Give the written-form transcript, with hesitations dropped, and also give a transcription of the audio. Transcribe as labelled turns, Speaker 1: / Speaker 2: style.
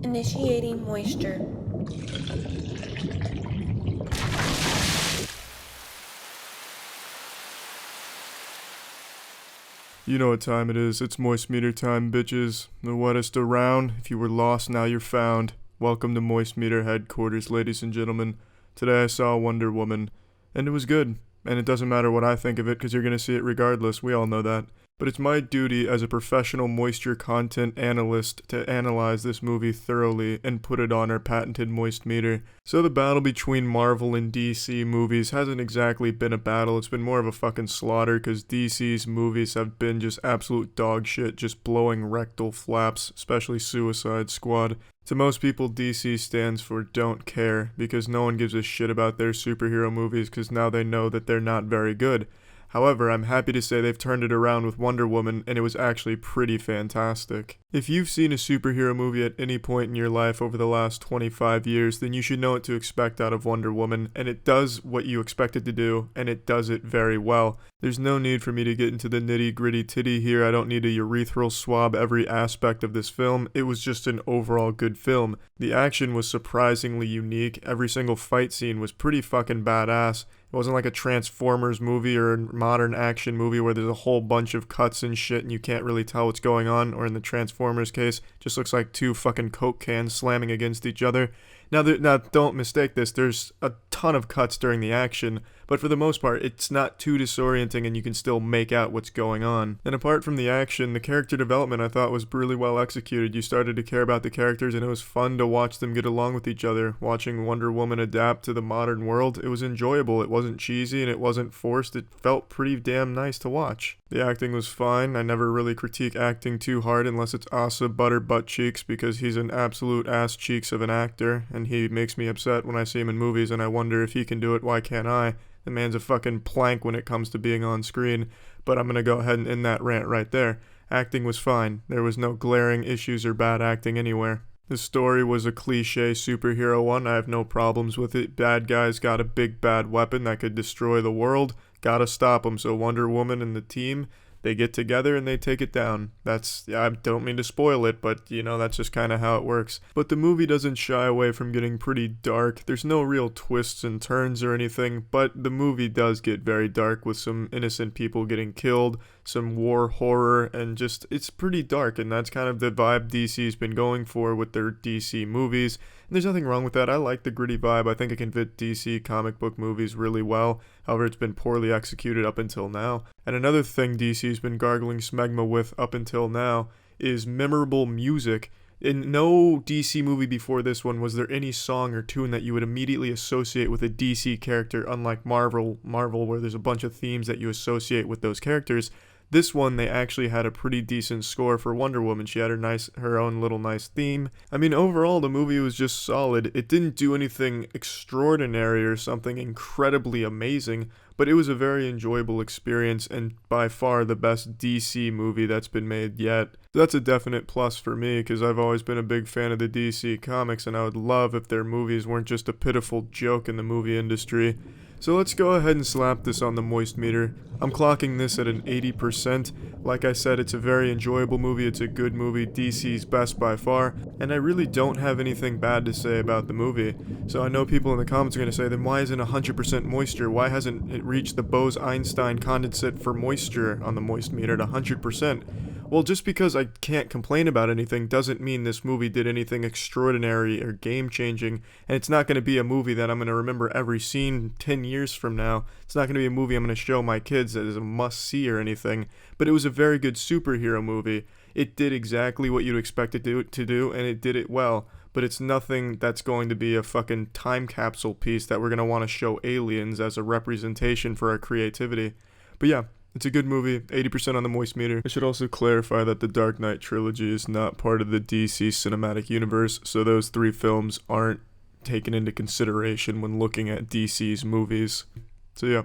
Speaker 1: Initiating moisture.
Speaker 2: You know what time it is. It's moist meter time, bitches. The wettest around. If you were lost, now you're found. Welcome to Moist Meter headquarters, ladies and gentlemen. Today I saw Wonder Woman, and it was good. And it doesn't matter what I think of it, because you're going to see it regardless. We all know that. But it's my duty as a professional moisture content analyst to analyze this movie thoroughly and put it on our patented moist meter. So the battle between Marvel and DC movies hasn't exactly been a battle, it's been more of a fucking slaughter because DC's movies have been just absolute dog shit, just blowing rectal flaps, especially Suicide Squad. To most people, DC stands for don't care, because no one gives a shit about their superhero movies because now they know that they're not very good. However, I'm happy to say they've turned it around with Wonder Woman, and it was actually pretty fantastic. If you've seen a superhero movie at any point in your life over the last 25 years, then you should know what to expect out of Wonder Woman, and it does what you expect it to do, and it does it very well. There's no need for me to get into the nitty-gritty titty here. I don't need to urethral swab every aspect of this film. It was just an overall good film. The action was surprisingly unique. Every single fight scene was pretty fucking badass. It wasn't like a Transformers movie or a modern action movie where there's a whole bunch of cuts and shit and you can't really tell what's going on, or in the Transformers case, just looks like two fucking Coke cans slamming against each other. Now, don't mistake this, there's a ton of cuts during the action, but for the most part, it's not too disorienting and you can still make out what's going on. And apart from the action, the character development I thought was really well executed. You started to care about the characters and it was fun to watch them get along with each other. Watching Wonder Woman adapt to the modern world, it was enjoyable. It wasn't cheesy and it wasn't forced. It felt pretty damn nice to watch. The acting was fine. I never really critique acting too hard unless it's Asa Butter Butt Cheeks, because he's an absolute ass cheeks of an actor and he makes me upset when I see him in movies and I wonder if he can do it, why can't I? The man's a fucking plank when it comes to being on screen, but I'm gonna go ahead and end that rant right there. Acting was fine. There was no glaring issues or bad acting anywhere. The story was a cliche superhero one. I have no problems with it. Bad guys got a big bad weapon that could destroy the world. Gotta stop them. So Wonder Woman and the team, they get together and they take it down. I don't mean to spoil it, but that's just kind of how it works. But the movie doesn't shy away from getting pretty dark. There's no real twists and turns or anything, but the movie does get very dark with some innocent people getting killed, some war horror, and it's pretty dark, and that's kind of the vibe DC's been going for with their DC movies. And there's nothing wrong with that. I like the gritty vibe. I think it can fit DC comic book movies really well. However, it's been poorly executed up until now. And another thing DC's been gargling smegma with up until now is memorable music. In no DC movie before this one was there any song or tune that you would immediately associate with a DC character, unlike Marvel where there's a bunch of themes that you associate with those characters. This one, they actually had a pretty decent score for Wonder Woman. She had her own little nice theme. I mean, overall, the movie was just solid. It didn't do anything extraordinary or something incredibly amazing, but it was a very enjoyable experience and by far the best DC movie that's been made yet. That's a definite plus for me, because I've always been a big fan of the DC comics, and I would love if their movies weren't just a pitiful joke in the movie industry. So let's go ahead and slap this on the moist meter. I'm clocking this at an 80%. Like I said, it's a very enjoyable movie, it's a good movie, DC's best by far, and I really don't have anything bad to say about the movie. So I know people in the comments are going to say, then why isn't 100% moisture? Why hasn't it reached the Bose-Einstein condensate for moisture on the moist meter at 100%? Well, just because I can't complain about anything doesn't mean this movie did anything extraordinary or game-changing, and it's not going to be a movie that I'm going to remember every scene 10 years from now. It's not going to be a movie I'm going to show my kids as a must-see or anything, but it was a very good superhero movie. It did exactly what you'd expect it to do, and it did it well, but it's nothing that's going to be a fucking time capsule piece that we're going to want to show aliens as a representation for our creativity. But yeah, it's a good movie, 80% on the moist meter. I should also clarify that the Dark Knight trilogy is not part of the DC cinematic universe, so those 3 films aren't taken into consideration when looking at DC's movies. So yeah.